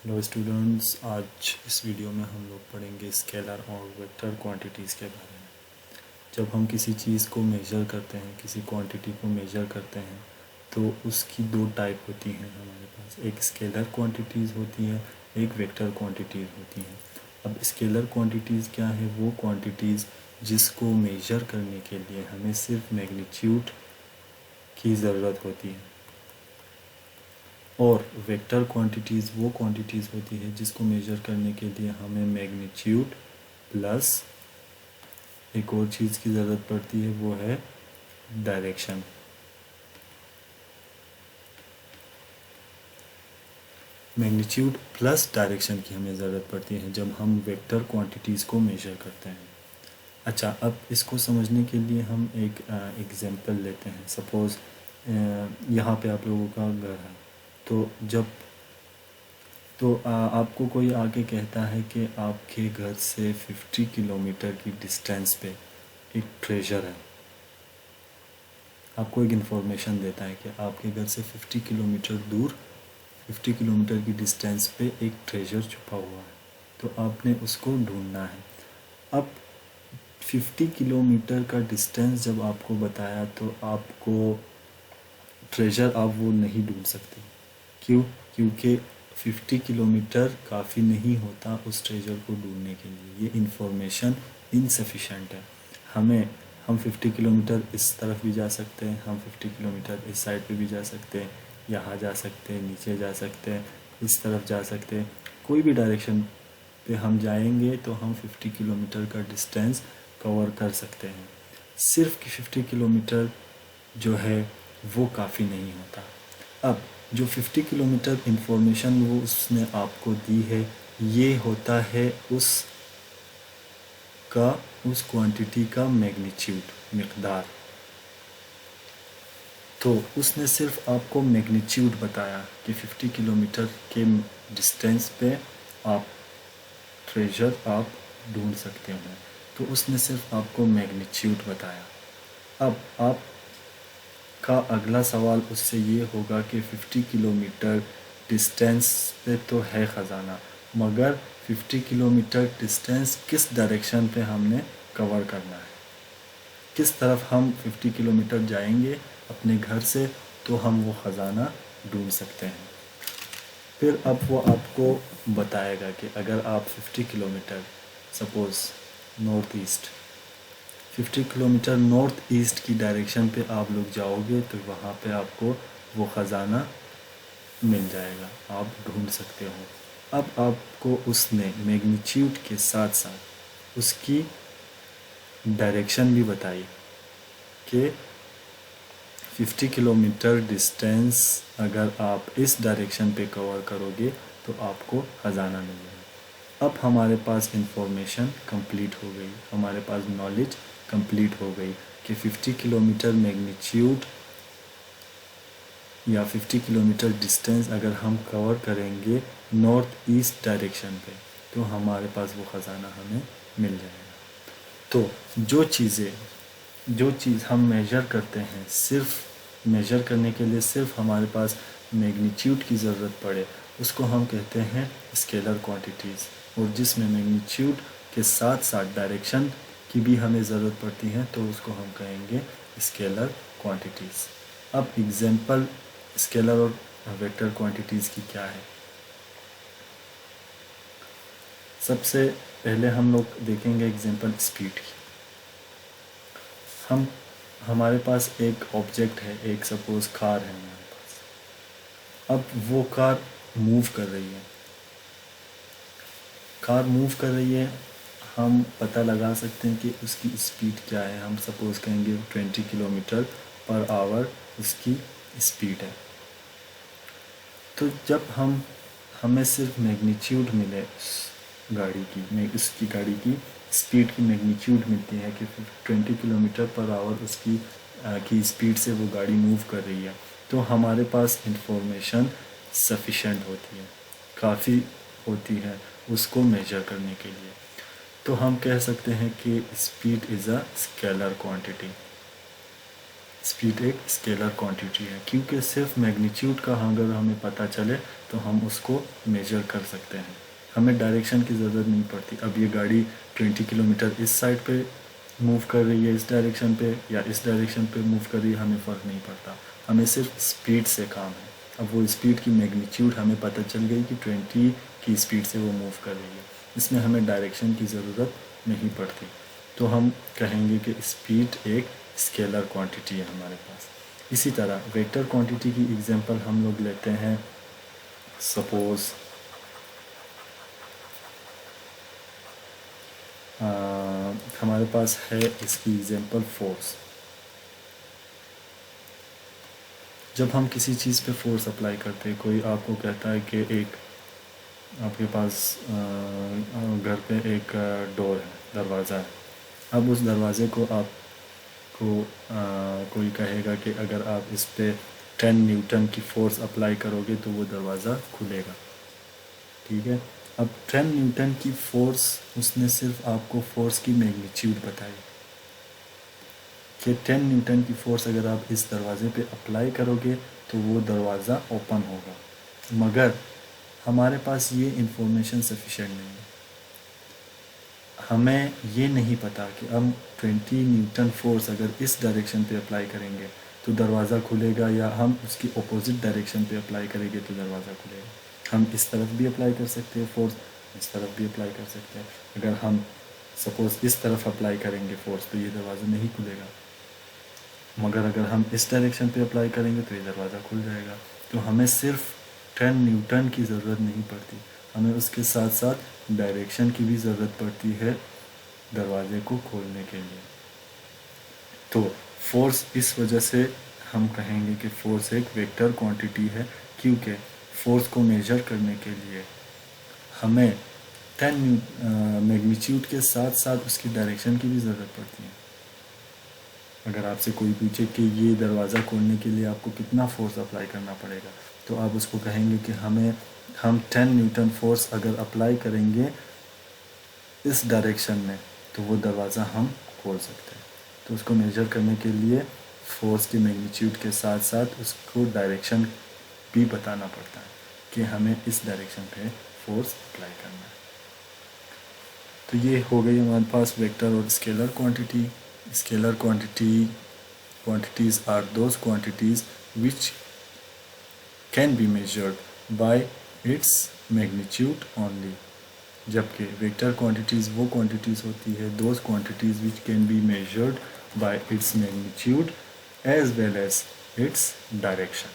Hello students, आज इस video में हम लोग पढ़ेंगे स्केलर और वेक्टर क्वांटिटीज़ के बारे में। जब हम किसी चीज़ को मेजर करते हैं, किसी क्वांटिटी को मेजर करते हैं, तो उसकी दो टाइप होती हैं हमारे पास। एक स्केलर क्वांटिटीज़ होती हैं, एक वेक्टर क्वांटिटीज़ होती हैं। अब स्केलर क्वांटिटीज़ क्या है? वो क्वांटिटीज़ जिसको मेजर करने के लिए हमें सिर्फ मैग्नीट्यूड की ज़रूरत होती है, और वेक्टर क्वांटिटीज़ वो क्वांटिटीज़ होती है जिसको मेजर करने के लिए हमें मैग्नीट्यूड प्लस एक और चीज़ की ज़रूरत पड़ती है, वो है डायरेक्शन। मैग्नीट्यूड प्लस डायरेक्शन की हमें ज़रूरत पड़ती है जब हम वेक्टर क्वांटिटीज़ को मेजर करते हैं। अच्छा, अब इसको समझने के लिए हम एक एग्जांपल लेते हैं। सपोज़ यहाँ पे आप लोगों का घर है, तो आपको कोई आके कहता है कि आपके घर से 50 किलोमीटर की डिस्टेंस पे एक ट्रेजर है। आपको एक इन्फॉर्मेशन देता है कि आपके घर से 50 किलोमीटर दूर, 50 किलोमीटर की डिस्टेंस पे एक ट्रेजर छुपा हुआ है, तो आपने उसको ढूंढना है। अब 50 किलोमीटर का डिस्टेंस जब आपको बताया, तो आपको ट्रेजर आप वो नहीं ढूंढ सकते। क्यों? क्योंकि 50 किलोमीटर काफ़ी नहीं होता उस ट्रेजर को ढूंढने के लिए। ये इन्फॉर्मेशन इनसफिशेंट है। हम 50 किलोमीटर इस तरफ भी जा सकते हैं, हम 50 किलोमीटर इस साइड पे भी जा सकते हैं, यहाँ जा सकते हैं, नीचे जा सकते हैं, इस तरफ जा सकते हैं। कोई भी डायरेक्शन पे हम जाएंगे तो हम 50 किलोमीटर का डिस्टेंस कवर कर सकते हैं। सिर्फ 50 किलोमीटर जो है वो काफ़ी नहीं होता। अब जो 50 किलोमीटर इंफॉर्मेशन वो उसने आपको दी है, ये होता है उस क्वांटिटी का मैग्नीट्यूड, मिक़दार। तो उसने सिर्फ आपको मैग्नीट्यूड बताया कि 50 किलोमीटर के डिस्टेंस पे आप ट्रेजर आप ढूंढ सकते हो, तो उसने सिर्फ आपको मैग्नीट्यूड बताया। अब आप का अगला सवाल उससे ये होगा कि 50 किलोमीटर डिस्टेंस पे तो है ख़जाना, मगर 50 किलोमीटर डिस्टेंस किस डायरेक्शन पे हमने कवर करना है, किस तरफ हम 50 किलोमीटर जाएंगे अपने घर से तो हम वो ख़जाना ढूंढ सकते हैं। फिर अब वो आपको बताएगा कि अगर आप 50 kilometre suppose north east 50 kilometre north east की डायरेक्शन पे आप लोग जाओगे, तो वहाँ पे आपको वो ख़जाना मिल जाएगा, आप ढूंढ सकते हो। अब आपको उसने मैग्नीट्यूड के साथ साथ उसकी डायरेक्शन भी बताई कि 50 किलोमीटर डिस्टेंस अगर आप इस डायरेक्शन पे कवर करोगे तो आपको ख़जाना मिलेगा। अब हमारे पास इंफॉर्मेशन कंप्लीट हो गई, हमारे पास नॉलेज कंप्लीट हो गई कि 50 किलोमीटर मैग्नीट्यूड या 50 किलोमीटर डिस्टेंस अगर हम कवर करेंगे नॉर्थ ईस्ट डायरेक्शन पे, तो हमारे पास वो ख़जाना हमें मिल जाएगा। तो जो चीज़ हम मेजर करते हैं, सिर्फ मेजर करने के लिए सिर्फ हमारे पास मैग्नीट्यूड की ज़रूरत पड़े, उसको हम कहते हैं स्केलर क्वांटिटीज़। और जिसमें मैग्नीट्यूड के साथ साथ डायरेक्शन की भी हमें ज़रूरत पड़ती है, तो उसको हम कहेंगे स्केलर क्वांटिटीज़। अब एग्जांपल स्केलर और वेक्टर क्वांटिटीज़ की क्या है? सबसे पहले हम लोग देखेंगे एग्जांपल स्पीड की। हमारे पास एक ऑब्जेक्ट है, एक सपोज़ कार है हमारे पास। अब वो कार मूव कर रही है, हम पता लगा सकते हैं कि उसकी स्पीड क्या है। हम सपोज़ कहेंगे 20 किलोमीटर पर आवर उसकी स्पीड है। तो जब हमें सिर्फ मैग्नीट्यूड मिले उस उसकी गाड़ी की स्पीड की मैग्नीट्यूड मिलती है कि 20 किलोमीटर पर आवर उसकी की स्पीड से वो गाड़ी मूव कर रही है, तो हमारे पास इंफॉर्मेशन सफिशेंट होती है, काफ़ी होती है उसको मेजर करने के लिए। तो हम कह सकते हैं कि speed is a scalar quantity. Speed एक स्केलर क्वांटिटी है, क्योंकि सिर्फ मैग्नीट्यूड का अगर हमें पता चले तो हम उसको मेजर कर सकते हैं, हमें डायरेक्शन की ज़रूरत नहीं पड़ती। अब ये गाड़ी 20 किलोमीटर इस साइड पे मूव कर रही है, इस डायरेक्शन पे या इस डायरेक्शन पे मूव कर रही है, हमें फ़र्क नहीं पड़ता, हमें सिर्फ स्पीड से काम है। अब वो स्पीड की मैग्नीट्यूड हमें पता चल गई कि 20 की स्पीड से वो मूव कर रही है, इसमें हमें डायरेक्शन की ज़रूरत नहीं पड़ती। तो हम कहेंगे कि स्पीड एक स्केलर क्वांटिटी है हमारे पास। इसी तरह वेक्टर क्वांटिटी की एग्जांपल हम लोग लेते हैं। सपोज़ हमारे पास है इसकी एग्जांपल फोर्स। जब हम किसी चीज़ पे फोर्स अप्लाई करते हैं, कोई आपको कहता है कि एक आपके पास घर पे एक डोर है, दरवाज़ा है। अब उस दरवाज़े को आपको कोई कहेगा कि अगर आप इस पे 10 न्यूटन की फ़ोर्स अप्लाई करोगे तो वो दरवाज़ा खुलेगा, ठीक है। अब 10 न्यूटन की फ़ोर्स, उसने सिर्फ आपको फ़ोर्स की मैग्नीट्यूड बताई कि 10 न्यूटन की फ़ोर्स अगर आप इस दरवाज़े पे अप्लाई करोगे तो वो दरवाज़ा ओपन होगा, मगर हमारे पास ये इंफॉर्मेशन सफिशेंट नहीं है। हमें ये नहीं पता कि हम 20 न्यूटन फोर्स अगर इस डायरेक्शन पे अप्लाई करेंगे तो दरवाज़ा खुलेगा, या हम उसकी अपोजिट डायरेक्शन पे अप्लाई करेंगे तो दरवाज़ा खुलेगा। हम इस तरफ भी अप्लाई कर सकते हैं फोर्स, इस तरफ भी अप्लाई कर सकते हैं। अगर हम सपोज़ इस तरफ अप्लाई करेंगे फोर्स तो ये दरवाज़ा नहीं खुलेगा, मगर अगर हम इस डायरेक्शन पे अप्लाई करेंगे तो ये दरवाज़ा खुल जाएगा। तो हमें सिर्फ 10 न्यूटन की ज़रूरत नहीं पड़ती, हमें उसके साथ साथ डायरेक्शन की भी ज़रूरत पड़ती है दरवाजे को खोलने के लिए। तो फोर्स इस वजह से हम कहेंगे कि फोर्स एक वेक्टर क्वांटिटी है, क्योंकि फोर्स को मेजर करने के लिए हमें 10 मैग्नीट्यूड के साथ साथ उसकी डायरेक्शन की भी ज़रूरत पड़ती है। अगर आपसे कोई पूछे कि ये दरवाज़ा खोलने के लिए आपको कितना फोर्स अप्लाई करना पड़ेगा, तो आप उसको कहेंगे कि हम 10 न्यूटन फोर्स अगर अप्लाई करेंगे इस डायरेक्शन में तो वो दरवाज़ा हम खोल सकते हैं। तो उसको मेजर करने के लिए फोर्स की मैग्नीट्यूड के साथ साथ उसको डायरेक्शन भी बताना पड़ता है कि हमें इस डायरेक्शन पे फोर्स अप्लाई करना है। तो ये हो गई हमारे पास वेक्टर और scalar quantity. Scalar quantities are those quantities which can be measured by its magnitude only, जबकि वेक्टर क्वांटिटीज़ वो क्वांटिटीज़ होती है, those quantities which can be measured by its magnitude as well as its direction।